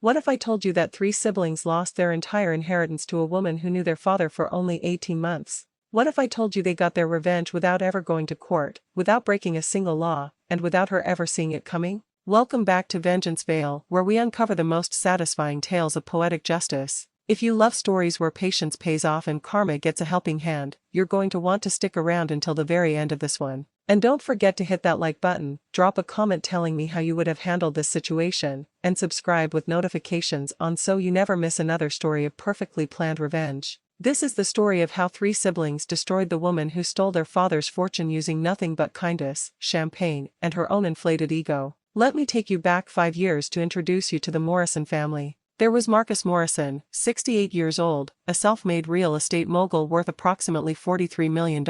What if I told you that 3 siblings lost their entire inheritance to a woman who knew their father for only 18 months? What if I told you they got their revenge without ever going to court, without breaking a single law, and without her ever seeing it coming? Welcome back to Vengeance Veil, where we uncover the most satisfying tales of poetic justice. If you love stories where patience pays off and karma gets a helping hand, you're going to want to stick around until the very end of this one. And don't forget to hit that like button, drop a comment telling me how you would have handled this situation, and subscribe with notifications on so you never miss another story of perfectly planned revenge. This is the story of how 3 siblings destroyed the woman who stole their father's fortune using nothing but kindness, champagne, and her own inflated ego. Let me take you back 5 years to introduce you to the Morrison family. There was Marcus Morrison, 68 years old, a self-made real estate mogul worth approximately $43 million.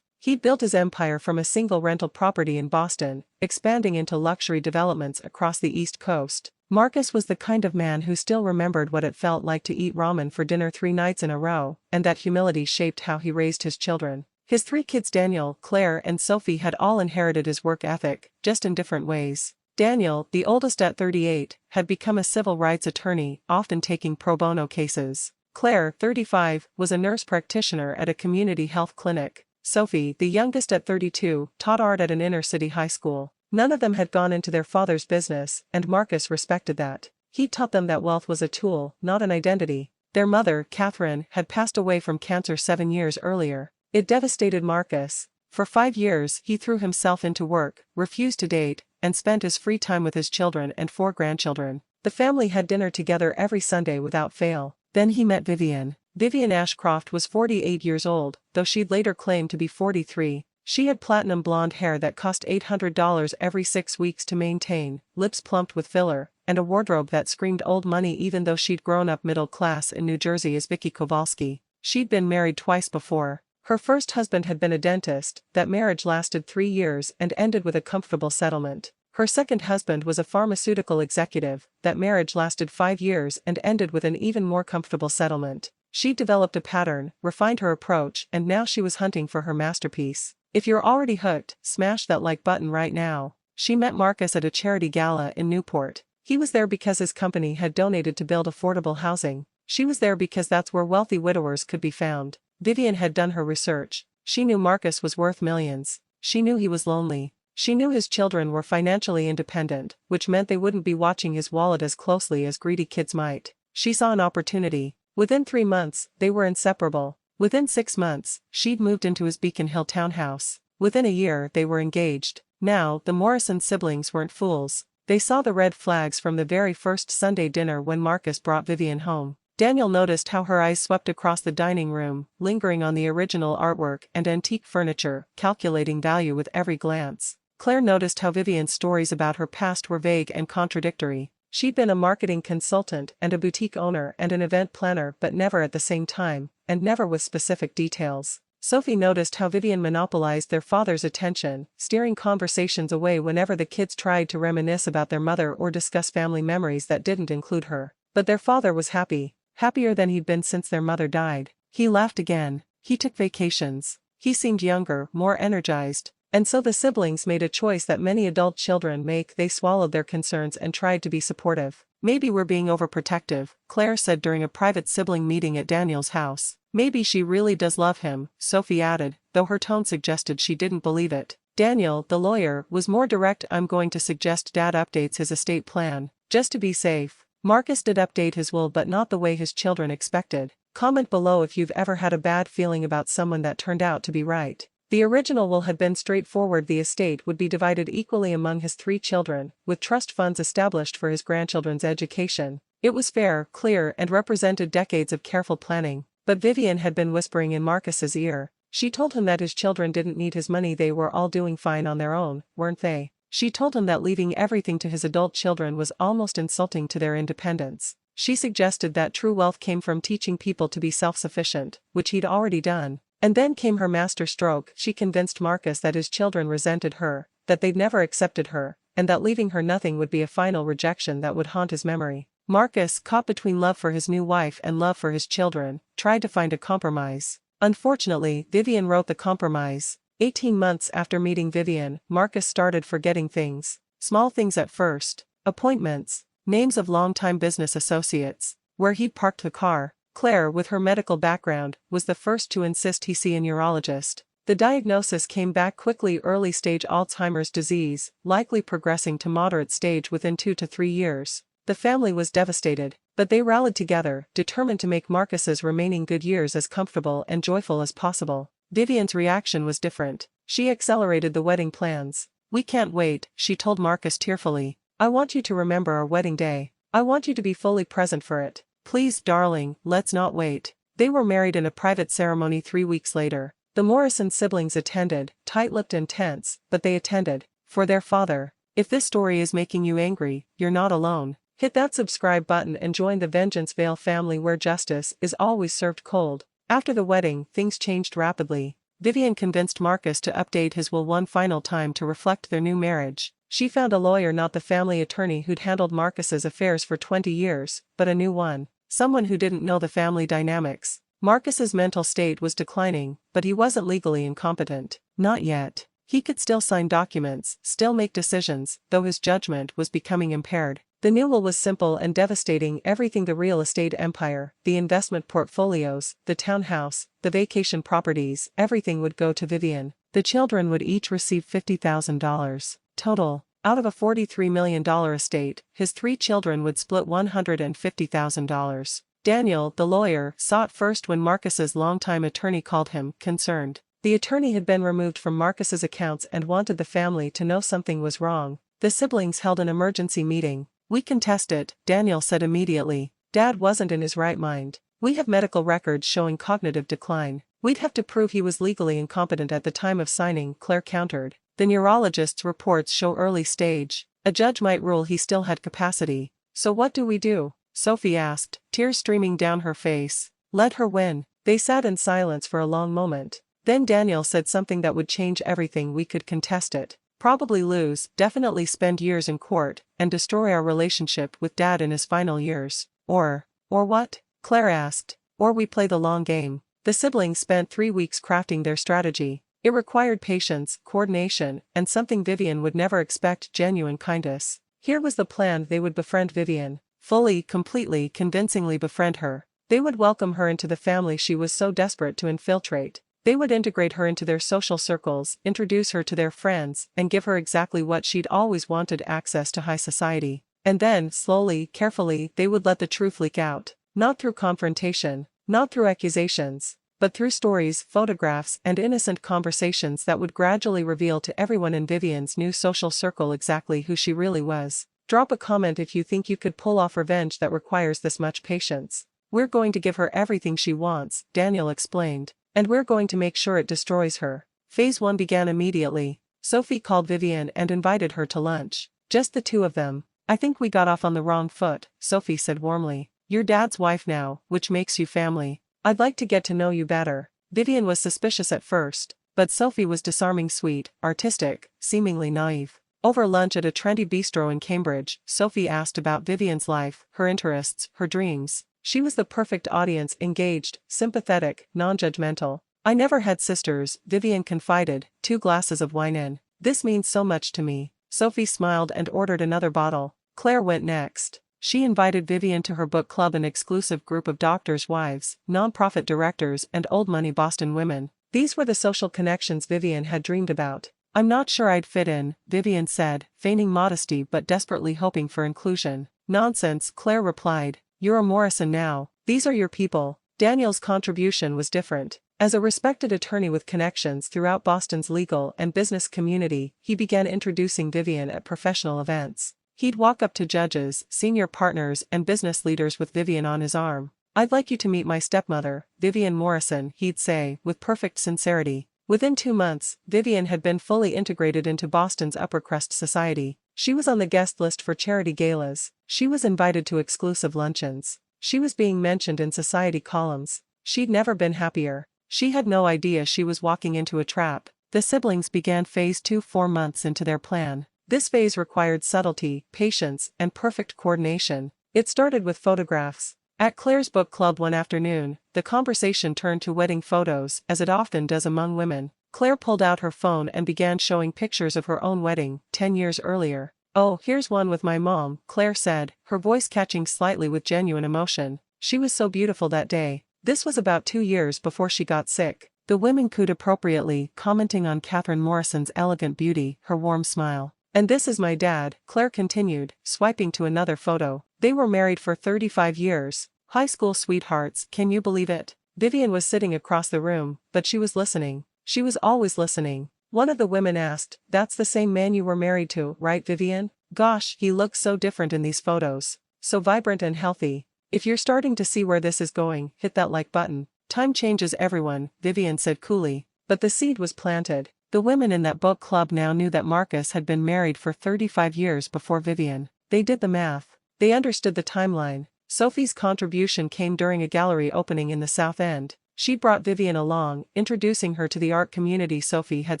He'd built his empire from a single rental property in Boston, expanding into luxury developments across the East Coast. Marcus was the kind of man who still remembered what it felt like to eat ramen for dinner 3 nights in a row, and that humility shaped how he raised his children. His 3 kids Daniel, Claire, and Sophie had all inherited his work ethic, just in different ways. Daniel, the oldest at 38, had become a civil rights attorney, often taking pro bono cases. Claire, 35, was a nurse practitioner at a community health clinic. Sophie, the youngest at 32, taught art at an inner-city high school. None of them had gone into their father's business, and Marcus respected that. He taught them that wealth was a tool, not an identity. Their mother, Catherine, had passed away from cancer 7 years earlier. It devastated Marcus. For 5 years, he threw himself into work, refused to date, and spent his free time with his children and 4 grandchildren. The family had dinner together every Sunday without fail. Then he met Vivian. Vivian Ashcroft was 48 years old, though she'd later claimed to be 43. She had platinum blonde hair that cost $800 every 6 weeks to maintain, lips plumped with filler, and a wardrobe that screamed old money even though she'd grown up middle class in New Jersey as Vicky Kowalski. She'd been married twice before. Her first husband had been a dentist. That marriage lasted 3 years and ended with a comfortable settlement. Her second husband was a pharmaceutical executive. That marriage lasted 5 years and ended with an even more comfortable settlement. She developed a pattern, refined her approach, and now she was hunting for her masterpiece. If you're already hooked, smash that like button right now. She met Marcus at a charity gala in Newport. He was there because his company had donated to build affordable housing. She was there because that's where wealthy widowers could be found. Vivian had done her research. She knew Marcus was worth millions. She knew he was lonely. She knew his children were financially independent, which meant they wouldn't be watching his wallet as closely as greedy kids might. She saw an opportunity. Within 3 months, they were inseparable. Within 6 months, she'd moved into his Beacon Hill townhouse. Within a year, they were engaged. Now, the Morrison siblings weren't fools. They saw the red flags from the very first Sunday dinner when Marcus brought Vivian home. Daniel noticed how her eyes swept across the dining room, lingering on the original artwork and antique furniture, calculating value with every glance. Claire noticed how Vivian's stories about her past were vague and contradictory. She'd been a marketing consultant and a boutique owner and an event planner, but never at the same time, and never with specific details. Sophie noticed how Vivian monopolized their father's attention, steering conversations away whenever the kids tried to reminisce about their mother or discuss family memories that didn't include her. But their father was happy. Happier than he'd been since their mother died. He laughed again. He took vacations. He seemed younger, more energized. And so the siblings made a choice that many adult children make. They swallowed their concerns and tried to be supportive. Maybe we're being overprotective, Claire said during a private sibling meeting at Daniel's house. Maybe she really does love him, Sophie added, though her tone suggested she didn't believe it. Daniel, the lawyer, was more direct. I'm going to suggest Dad updates his estate plan, just to be safe. Marcus did update his will, but not the way his children expected. Comment below if you've ever had a bad feeling about someone that turned out to be right. The original will had been straightforward. The estate would be divided equally among his 3 children, with trust funds established for his grandchildren's education. It was fair, clear, and represented decades of careful planning. But Vivian had been whispering in Marcus's ear. She told him that his children didn't need his money. They were all doing fine on their own, weren't they? She told him that leaving everything to his adult children was almost insulting to their independence. She suggested that true wealth came from teaching people to be self-sufficient, which he'd already done. And then came her master stroke. She convinced Marcus that his children resented her, that they'd never accepted her, and that leaving her nothing would be a final rejection that would haunt his memory. Marcus, caught between love for his new wife and love for his children, tried to find a compromise. Unfortunately, Vivian wrote the compromise. 18 months after meeting Vivian, Marcus started forgetting things. Small things at first. Appointments. Names of longtime business associates. Where he'd parked the car. Claire, with her medical background, was the first to insist he see a neurologist. The diagnosis came back quickly: early-stage Alzheimer's disease, likely progressing to moderate stage within 2 to 3 years. The family was devastated, but they rallied together, determined to make Marcus's remaining good years as comfortable and joyful as possible. Vivian's reaction was different. She accelerated the wedding plans. "We can't wait," she told Marcus tearfully. "I want you to remember our wedding day. I want you to be fully present for it. Please, darling, let's not wait." They were married in a private ceremony 3 weeks later. The Morrison siblings attended, tight-lipped and tense, but they attended. For their father. If this story is making you angry, you're not alone. Hit that subscribe button and join the Vengeance Vale family, where justice is always served cold. After the wedding, things changed rapidly. Vivian convinced Marcus to update his will one final time to reflect their new marriage. She found a lawyer, not the family attorney who'd handled Marcus's affairs for 20 years, but a new one. Someone who didn't know the family dynamics. Marcus's mental state was declining, but he wasn't legally incompetent. Not yet. He could still sign documents, still make decisions, though his judgment was becoming impaired. The new will was simple and devastating: everything, the real estate empire, the investment portfolios, the townhouse, the vacation properties, everything would go to Vivian. The children would each receive $50,000. Total. Out of a $43 million estate, his 3 children would split $150,000. Daniel, the lawyer, saw it first when Marcus's longtime attorney called him, concerned. The attorney had been removed from Marcus's accounts and wanted the family to know something was wrong. The siblings held an emergency meeting. "We can test it," Daniel said immediately. "Dad wasn't in his right mind. We have medical records showing cognitive decline. We'd have to prove he was legally incompetent at the time of signing," Claire countered. "The neurologist's reports show early stage. A judge might rule he still had capacity. So what do we do?" Sophie asked, tears streaming down her face. "Let her win." They sat in silence for a long moment. Then Daniel said something that would change everything. "We could contest it. Probably lose, definitely spend years in court, and destroy our relationship with Dad in his final years. Or what?" Claire asked. "Or we play the long game." The siblings spent 3 weeks crafting their strategy. It required patience, coordination, and something Vivian would never expect: genuine kindness. Here was the plan: they would befriend Vivian. Fully, completely, convincingly befriend her. They would welcome her into the family she was so desperate to infiltrate. They would integrate her into their social circles, introduce her to their friends, and give her exactly what she'd always wanted: access to high society. And then, slowly, carefully, they would let the truth leak out. Not through confrontation, not through accusations, but through stories, photographs, and innocent conversations that would gradually reveal to everyone in Vivian's new social circle exactly who she really was. Drop a comment if you think you could pull off revenge that requires this much patience. "We're going to give her everything she wants," Daniel explained. "And we're going to make sure it destroys her." Phase 1 began immediately. Sophie called Vivian and invited her to lunch. Just the two of them. "I think we got off on the wrong foot," Sophie said warmly. "You're Dad's wife now, which makes you family. I'd like to get to know you better." Vivian was suspicious at first, but Sophie was disarming sweet, artistic, seemingly naive. Over lunch at a trendy bistro in Cambridge, Sophie asked about Vivian's life, her interests, her dreams. She was the perfect audience: engaged, sympathetic, non-judgmental. "I never had sisters," Vivian confided, 2 glasses of wine in. "This means so much to me." Sophie smiled and ordered another bottle. Claire went next. She invited Vivian to her book club, an exclusive group of doctors' wives, nonprofit directors, and old-money Boston women. These were the social connections Vivian had dreamed about. "I'm not sure I'd fit in," Vivian said, feigning modesty but desperately hoping for inclusion. "Nonsense," Claire replied. "You're a Morrison now. These are your people." Daniel's contribution was different. As a respected attorney with connections throughout Boston's legal and business community, he began introducing Vivian at professional events. He'd walk up to judges, senior partners, and business leaders with Vivian on his arm. "I'd like you to meet my stepmother, Vivian Morrison," he'd say, with perfect sincerity. Within 2 months, Vivian had been fully integrated into Boston's upper-crust society. She was on the guest list for charity galas. She was invited to exclusive luncheons. She was being mentioned in society columns. She'd never been happier. She had no idea she was walking into a trap. The siblings began phase 2 4 months into their plan. This phase required subtlety, patience, and perfect coordination. It started with photographs. At Claire's book club one afternoon, the conversation turned to wedding photos, as it often does among women. Claire pulled out her phone and began showing pictures of her own wedding, 10 years earlier. Oh, here's one with my mom, Claire said, her voice catching slightly with genuine emotion. She was so beautiful that day. This was about 2 years before she got sick. The women cooed appropriately, commenting on Catherine Morrison's elegant beauty, her warm smile. And this is my dad, Claire continued, swiping to another photo. They were married for 35 years. High school sweethearts, can you believe it? Vivian was sitting across the room, but she was listening. She was always listening. One of the women asked, "That's the same man you were married to, right, Vivian? Gosh, he looks so different in these photos. So vibrant and healthy." If you're starting to see where this is going, hit that like button. Time changes everyone, Vivian said coolly. But the seed was planted. The women in that book club now knew that Marcus had been married for 35 years before Vivian. They did the math. They understood the timeline. Sophie's contribution came during a gallery opening in the South End. She brought Vivian along, introducing her to the art community Sophie had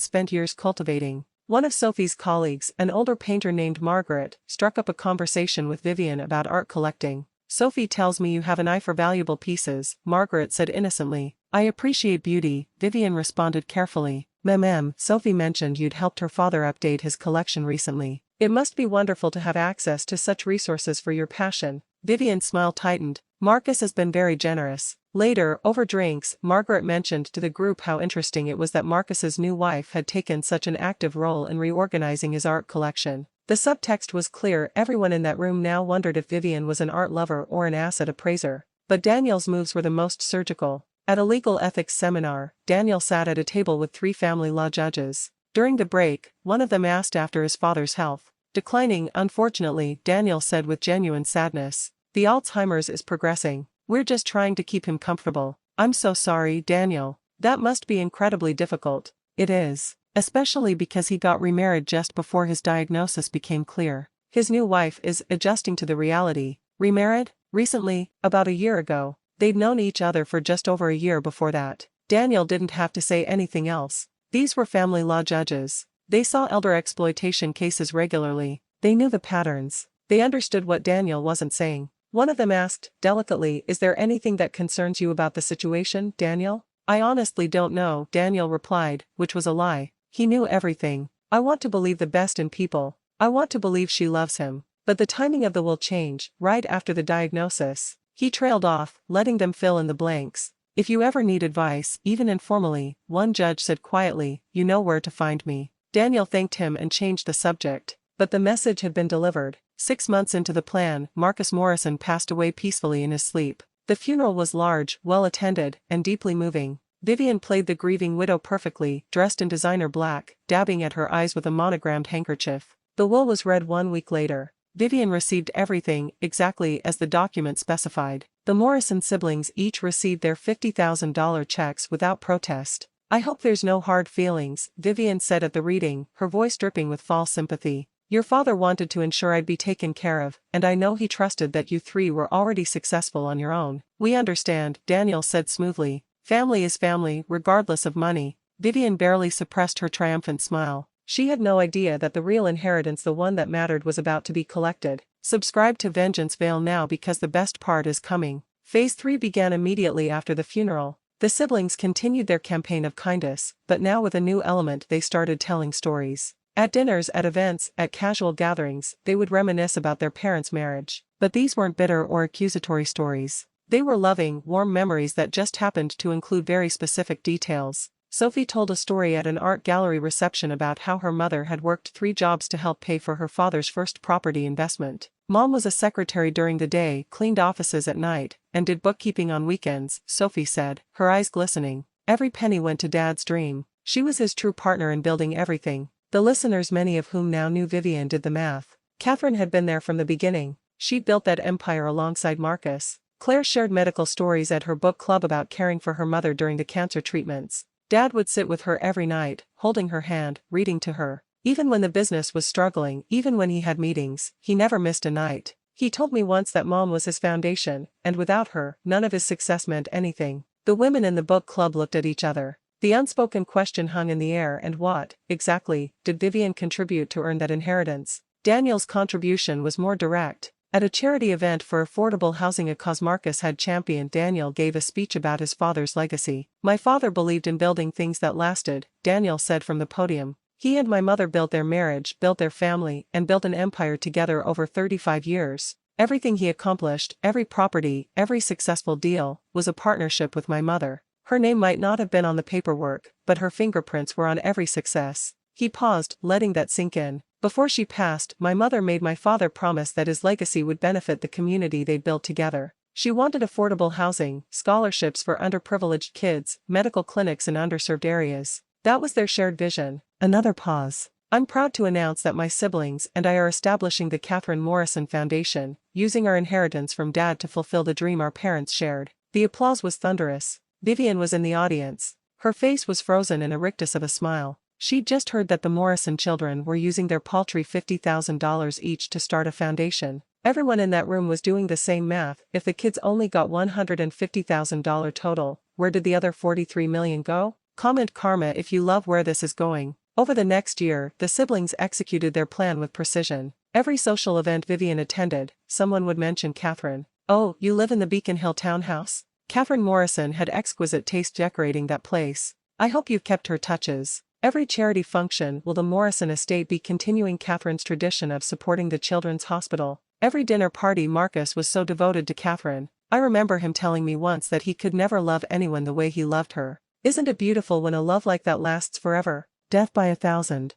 spent years cultivating. One of Sophie's colleagues, an older painter named Margaret, struck up a conversation with Vivian about art collecting. "Sophie tells me you have an eye for valuable pieces," Margaret said innocently. "I appreciate beauty," Vivian responded carefully. Sophie mentioned you'd helped her father update his collection recently. "It must be wonderful to have access to such resources for your passion." Vivian's smile tightened. "Marcus has been very generous." Later, over drinks, Margaret mentioned to the group how interesting it was that Marcus's new wife had taken such an active role in reorganizing his art collection. The subtext was clear. Everyone in that room now wondered if Vivian was an art lover or an asset appraiser. But Daniel's moves were the most surgical. At a legal ethics seminar, Daniel sat at a table with 3 family law judges. During the break, one of them asked after his father's health. Declining, unfortunately, Daniel said with genuine sadness. "The Alzheimer's is progressing. We're just trying to keep him comfortable." "I'm so sorry, Daniel. That must be incredibly difficult." "It is. Especially because he got remarried just before his diagnosis became clear. His new wife is adjusting to the reality." "Remarried? Recently, about a year ago." They'd known each other for just over a year before that. Daniel didn't have to say anything else. These were family law judges. They saw elder exploitation cases regularly. They knew the patterns. They understood what Daniel wasn't saying. One of them asked, delicately, "Is there anything that concerns you about the situation, Daniel?" "I honestly don't know," Daniel replied, which was a lie. He knew everything. "I want to believe the best in people. I want to believe she loves him. But the timing of the will change, right after the diagnosis." He trailed off, letting them fill in the blanks. "If you ever need advice, even informally," one judge said quietly, "you know where to find me." Daniel thanked him and changed the subject. But the message had been delivered. 6 months into the plan, Marcus Morrison passed away peacefully in his sleep. The funeral was large, well-attended, and deeply moving. Vivian played the grieving widow perfectly, dressed in designer black, dabbing at her eyes with a monogrammed handkerchief. The will was read 1 week later. Vivian received everything, exactly as the document specified. The Morrison siblings each received their $50,000 checks without protest. "I hope there's no hard feelings," Vivian said at the reading, her voice dripping with false sympathy. "Your father wanted to ensure I'd be taken care of, and I know he trusted that you 3 were already successful on your own." "We understand," Daniel said smoothly. "Family is family, regardless of money." Vivian barely suppressed her triumphant smile. She had no idea that the real inheritance, the one that mattered, was about to be collected. Subscribe to Vengeance Veil now because the best part is coming. Phase 3 began immediately after the funeral. The siblings continued their campaign of kindness, but now with a new element. They started telling stories. At dinners, at events, at casual gatherings, they would reminisce about their parents' marriage. But these weren't bitter or accusatory stories. They were loving, warm memories that just happened to include very specific details. Sophie told a story at an art gallery reception about how her mother had worked 3 jobs to help pay for her father's first property investment. Mom was a secretary during the day, cleaned offices at night, and did bookkeeping on weekends, Sophie said, her eyes glistening. Every penny went to Dad's dream. She was his true partner in building everything. The listeners, many of whom now knew Vivian, did the math. Catherine had been there from the beginning. She'd built that empire alongside Marcus. Claire shared medical stories at her book club about caring for her mother during the cancer treatments. Dad would sit with her every night, holding her hand, reading to her. Even when the business was struggling, even when he had meetings, he never missed a night. He told me once that Mom was his foundation, and without her, none of his success meant anything. The women in the book club looked at each other. The unspoken question hung in the air. And what, exactly, did Vivian contribute to earn that inheritance? Daniel's contribution was more direct. At a charity event for affordable housing, a cause Marcus had championed, Daniel gave a speech about his father's legacy. "My father believed in building things that lasted," Daniel said from the podium. He and my mother built their marriage, built their family, and built an empire together over 35 years. Everything he accomplished, every property, every successful deal, was a partnership with my mother. Her name might not have been on the paperwork, but her fingerprints were on every success. He paused, letting that sink in. Before she passed, my mother made my father promise that his legacy would benefit the community they'd built together. She wanted affordable housing, scholarships for underprivileged kids, medical clinics in underserved areas. That was their shared vision. Another pause. I'm proud to announce that my siblings and I are establishing the Catherine Morrison Foundation, using our inheritance from Dad to fulfill the dream our parents shared. The applause was thunderous. Vivian was in the audience. Her face was frozen in a rictus of a smile. She'd just heard that the Morrison children were using their paltry $50,000 each to start a foundation. Everyone in that room was doing the same math. If the kids only got $150,000 total, where did the other $43 million go? Comment karma if you love where this is going. Over the next year, the siblings executed their plan with precision. Every social event Vivian attended, someone would mention Catherine. Oh, you live in the Beacon Hill townhouse? Catherine Morrison had exquisite taste decorating that place. I hope you've kept her touches. Every charity function will the Morrison estate be continuing Catherine's tradition of supporting the Children's Hospital. Every dinner party Marcus was so devoted to Catherine. I remember him telling me once that he could never love anyone the way he loved her. Isn't it beautiful when a love like that lasts forever? Death by 1,000.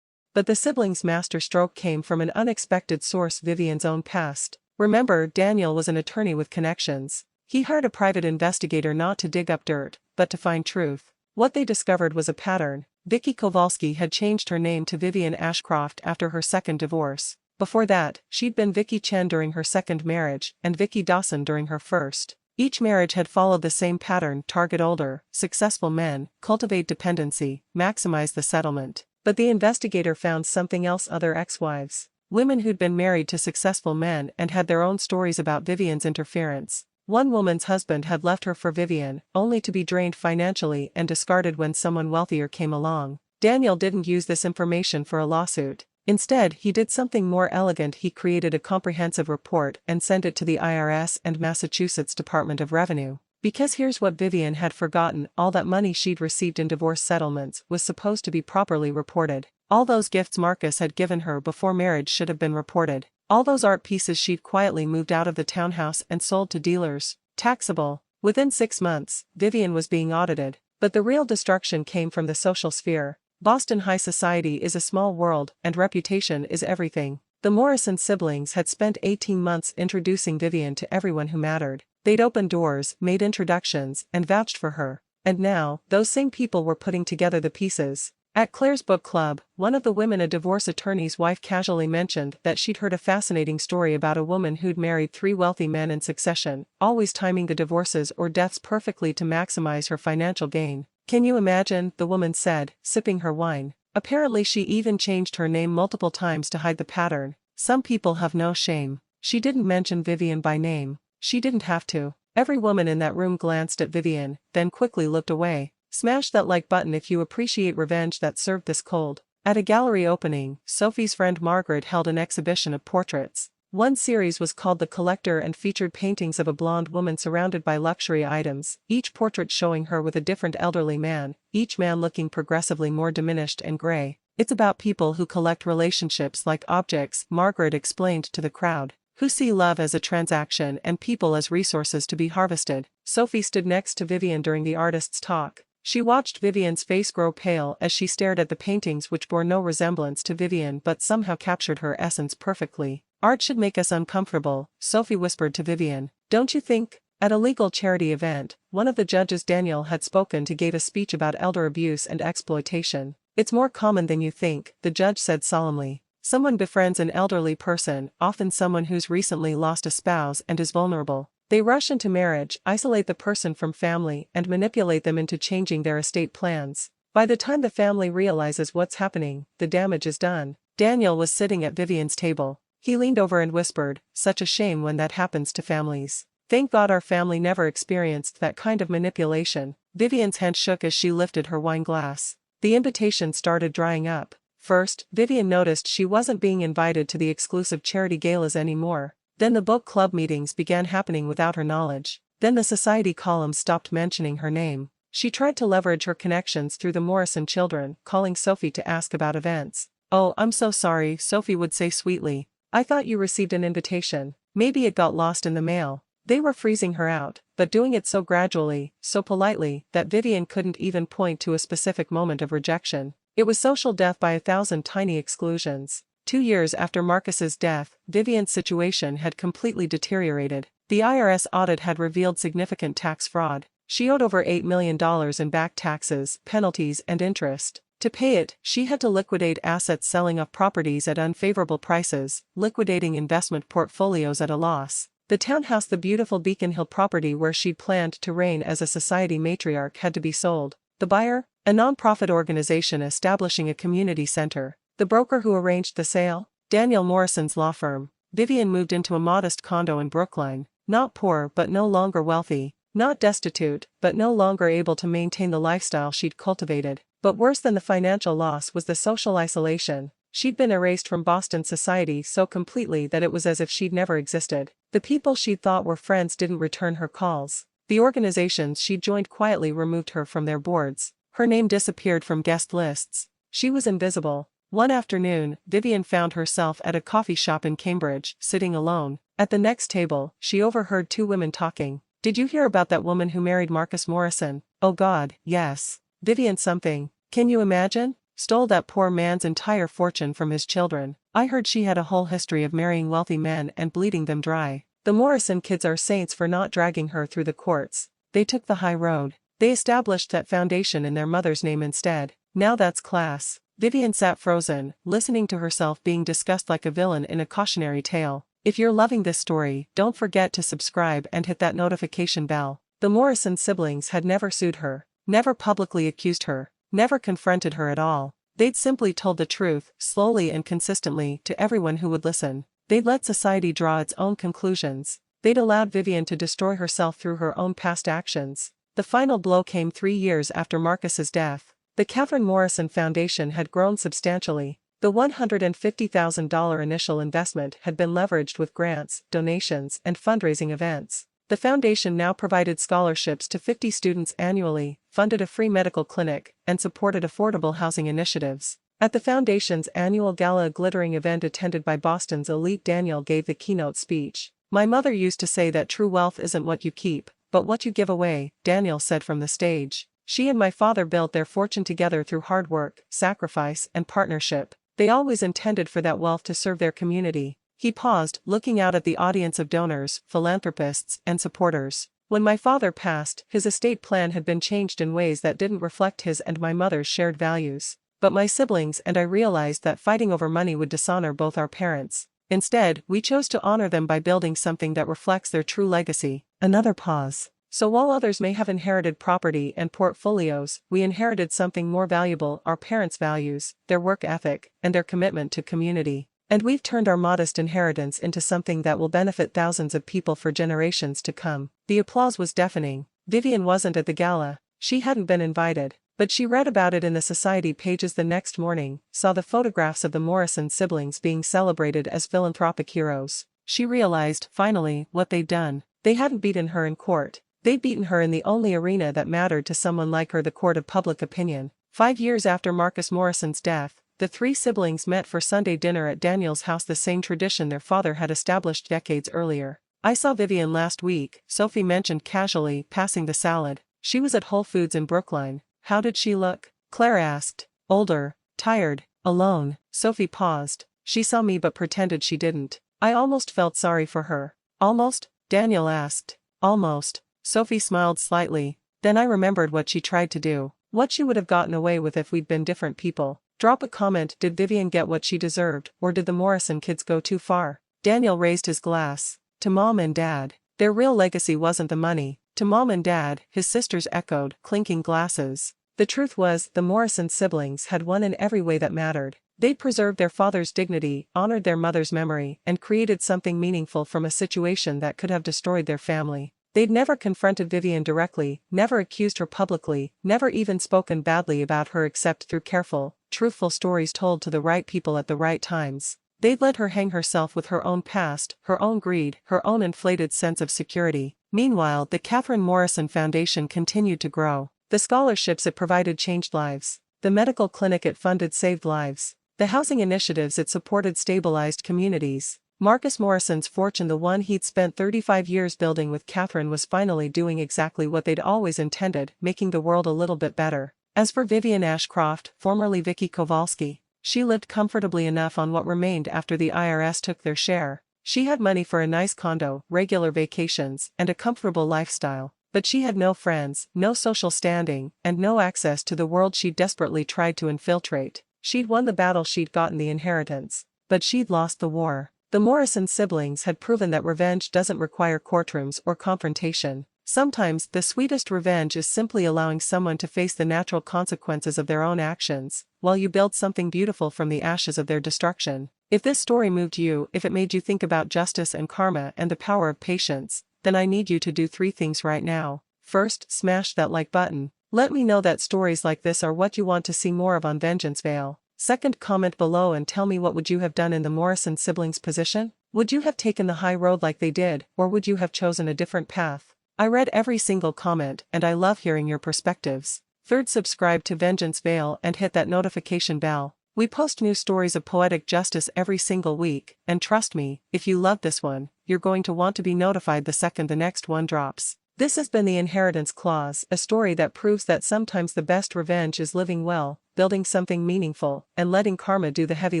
But the siblings' master stroke came from an unexpected source: Vivian's own past. Remember, Daniel was an attorney with connections. He hired a private investigator not to dig up dirt, but to find truth. What they discovered was a pattern. Vicky Kowalski had changed her name to Vivian Ashcroft after her second divorce. Before that, she'd been Vicky Chen during her second marriage, and Vicky Dawson during her first. Each marriage had followed the same pattern: target older, successful men, cultivate dependency, maximize the settlement. But the investigator found something else: other ex-wives. Women who'd been married to successful men and had their own stories about Vivian's interference. One woman's husband had left her for Vivian, only to be drained financially and discarded when someone wealthier came along. Daniel didn't use this information for a lawsuit. Instead, he did something more elegant. He created a comprehensive report and sent it to the IRS and Massachusetts Department of Revenue. Because here's what Vivian had forgotten: all that money she'd received in divorce settlements was supposed to be properly reported. All those gifts Marcus had given her before marriage should have been reported. All those art pieces she'd quietly moved out of the townhouse and sold to dealers. Taxable. Within 6 months, Vivian was being audited. But the real destruction came from the social sphere. Boston high society is a small world, and reputation is everything. The Morrison siblings had spent 18 months introducing Vivian to everyone who mattered. They'd opened doors, made introductions, and vouched for her. And now, those same people were putting together the pieces. At Claire's book club, one of the women, a divorce attorney's wife, casually mentioned that she'd heard a fascinating story about a woman who'd married 3 wealthy men in succession, always timing the divorces or deaths perfectly to maximize her financial gain. Can you imagine? The woman said, sipping her wine. Apparently she even changed her name multiple times to hide the pattern. Some people have no shame. She didn't mention Vivian by name. She didn't have to. Every woman in that room glanced at Vivian, then quickly looked away. Smash that like button if you appreciate revenge that served this cold. At a gallery opening, Sophie's friend Margaret held an exhibition of portraits. One series was called The Collector and featured paintings of a blonde woman surrounded by luxury items, each portrait showing her with a different elderly man, each man looking progressively more diminished and gray. It's about people who collect relationships like objects, Margaret explained to the crowd, who see love as a transaction and people as resources to be harvested. Sophie stood next to Vivian during the artist's talk. She watched Vivian's face grow pale as she stared at the paintings, which bore no resemblance to Vivian but somehow captured her essence perfectly. Art should make us uncomfortable, Sophie whispered to Vivian. Don't you think? At a legal charity event, one of the judges Daniel had spoken to gave a speech about elder abuse and exploitation. It's more common than you think, the judge said solemnly. Someone befriends an elderly person, often someone who's recently lost a spouse and is vulnerable. They rush into marriage, isolate the person from family, and manipulate them into changing their estate plans. By the time the family realizes what's happening, the damage is done. Daniel was sitting at Vivian's table. He leaned over and whispered, such a shame when that happens to families. Thank God our family never experienced that kind of manipulation. Vivian's hand shook as she lifted her wine glass. The invitation started drying up. First, Vivian noticed she wasn't being invited to the exclusive charity galas anymore. Then the book club meetings began happening without her knowledge. Then the society columns stopped mentioning her name. She tried to leverage her connections through the Morrison children, calling Sophie to ask about events. "Oh, I'm so sorry," Sophie would say sweetly. "I thought you received an invitation. Maybe it got lost in the mail." They were freezing her out, but doing it so gradually, so politely, that Vivian couldn't even point to a specific moment of rejection. It was social death by 1,000 tiny exclusions. 2 years after Marcus's death, Vivian's situation had completely deteriorated. The IRS audit had revealed significant tax fraud. She owed over $8 million in back taxes, penalties, and interest. To pay it, she had to liquidate assets, selling off properties at unfavorable prices, liquidating investment portfolios at a loss. The townhouse, the beautiful Beacon Hill property where she'd planned to reign as a society matriarch, had to be sold. The buyer? A non-profit organization establishing a community center. The broker who arranged the sale? Daniel Morrison's law firm. Vivian moved into a modest condo in Brookline. Not poor but no longer wealthy. Not destitute, but no longer able to maintain the lifestyle she'd cultivated. But worse than the financial loss was the social isolation. She'd been erased from Boston society so completely that it was as if she'd never existed. The people she'd thought were friends didn't return her calls. The organizations she'd joined quietly removed her from their boards. Her name disappeared from guest lists. She was invisible. One afternoon, Vivian found herself at a coffee shop in Cambridge, sitting alone. At the next table, she overheard 2 women talking. "Did you hear about that woman who married Marcus Morrison?" "Oh God, yes." "Vivian something. Can you imagine? Stole that poor man's entire fortune from his children. I heard she had a whole history of marrying wealthy men and bleeding them dry. The Morrison kids are saints for not dragging her through the courts. They took the high road. They established that foundation in their mother's name instead. Now that's class." Vivian sat frozen, listening to herself being discussed like a villain in a cautionary tale. If you're loving this story, don't forget to subscribe and hit that notification bell. The Morrison siblings had never sued her, never publicly accused her, never confronted her at all. They'd simply told the truth, slowly and consistently, to everyone who would listen. They'd let society draw its own conclusions. They'd allowed Vivian to destroy herself through her own past actions. The final blow came 3 years after Marcus's death. The Catherine Morrison Foundation had grown substantially. The $150,000 initial investment had been leveraged with grants, donations, and fundraising events. The foundation now provided scholarships to 50 students annually, funded a free medical clinic, and supported affordable housing initiatives. At the foundation's annual gala, a glittering event attended by Boston's elite, Daniel gave the keynote speech. "My mother used to say that true wealth isn't what you keep, but what you give away," Daniel said from the stage. "She and my father built their fortune together through hard work, sacrifice, and partnership. They always intended for that wealth to serve their community." He paused, looking out at the audience of donors, philanthropists, and supporters. "When my father passed, his estate plan had been changed in ways that didn't reflect his and my mother's shared values. But my siblings and I realized that fighting over money would dishonor both our parents. Instead, we chose to honor them by building something that reflects their true legacy." Another pause. "So while others may have inherited property and portfolios, we inherited something more valuable: our parents' values, their work ethic, and their commitment to community. And we've turned our modest inheritance into something that will benefit thousands of people for generations to come." The applause was deafening. Vivian wasn't at the gala. She hadn't been invited. But she read about it in the society pages the next morning, saw the photographs of the Morrison siblings being celebrated as philanthropic heroes. She realized, finally, what they'd done. They hadn't beaten her in court. They'd beaten her in the only arena that mattered to someone like her, the court of public opinion. 5 years after Marcus Morrison's death, the 3 siblings met for Sunday dinner at Daniel's house, the same tradition their father had established decades earlier. "I saw Vivian last week," Sophie mentioned casually, passing the salad. "She was at Whole Foods in Brookline." "How did she look?" Claire asked. "Older, tired, alone." Sophie paused. "She saw me but pretended she didn't. I almost felt sorry for her." "Almost?" Daniel asked. "Almost." Sophie smiled slightly. "Then I remembered what she tried to do. What she would have gotten away with if we'd been different people." Drop a comment. Did Vivian get what she deserved, or did the Morrison kids go too far? Daniel raised his glass. "To Mom and Dad." Their real legacy wasn't the money. "To Mom and Dad," his sisters echoed, clinking glasses. The truth was, the Morrison siblings had won in every way that mattered. They'd preserved their father's dignity, honored their mother's memory, and created something meaningful from a situation that could have destroyed their family. They'd never confronted Vivian directly, never accused her publicly, never even spoken badly about her except through careful, truthful stories told to the right people at the right times. They'd let her hang herself with her own past, her own greed, her own inflated sense of security. Meanwhile, the Catherine Morrison Foundation continued to grow. The scholarships it provided changed lives. The medical clinic it funded saved lives. The housing initiatives it supported stabilized communities. Marcus Morrison's fortune, the one he'd spent 35 years building with Catherine, was finally doing exactly what they'd always intended, making the world a little bit better. As for Vivian Ashcroft, formerly Vicky Kowalski, she lived comfortably enough on what remained after the IRS took their share. She had money for a nice condo, regular vacations, and a comfortable lifestyle. But she had no friends, no social standing, and no access to the world she'd desperately tried to infiltrate. She'd won the battle, she'd gotten the inheritance. But she'd lost the war. The Morrison siblings had proven that revenge doesn't require courtrooms or confrontation. Sometimes, the sweetest revenge is simply allowing someone to face the natural consequences of their own actions, while you build something beautiful from the ashes of their destruction. If this story moved you, if it made you think about justice and karma and the power of patience, then I need you to do 3 things right now. First, smash that like button. Let me know that stories like this are what you want to see more of on Vengeance Veil. Second, comment below and tell me, what would you have done in the Morrison siblings' position? Would you have taken the high road like they did, or would you have chosen a different path? I read every single comment and I love hearing your perspectives. Third, subscribe to Vengeance Veil and hit that notification bell. We post new stories of poetic justice every single week, and trust me, if you love this one, you're going to want to be notified the second the next one drops. This has been The Inheritance Clause, a story that proves that sometimes the best revenge is living well, building something meaningful, and letting karma do the heavy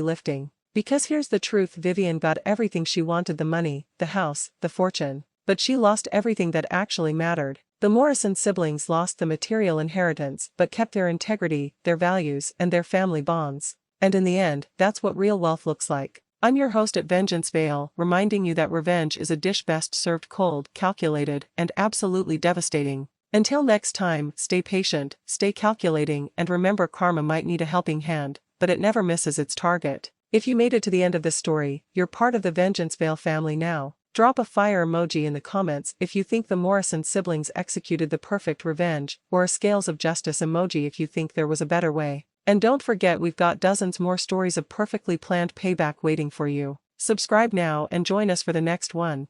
lifting. Because here's the truth: Vivian got everything she wanted, the money, the house, the fortune. But she lost everything that actually mattered. The Morrison siblings lost the material inheritance but kept their integrity, their values, and their family bonds. And in the end, that's what real wealth looks like. I'm your host at Vengeance Veil, reminding you that revenge is a dish best served cold, calculated, and absolutely devastating. Until next time, stay patient, stay calculating, and remember, karma might need a helping hand, but it never misses its target. If you made it to the end of this story, you're part of the Vengeance Veil family now. Drop a fire emoji in the comments if you think the Morrison siblings executed the perfect revenge, or a scales of justice emoji if you think there was a better way. And don't forget, we've got dozens more stories of perfectly planned payback waiting for you. Subscribe now and join us for the next one.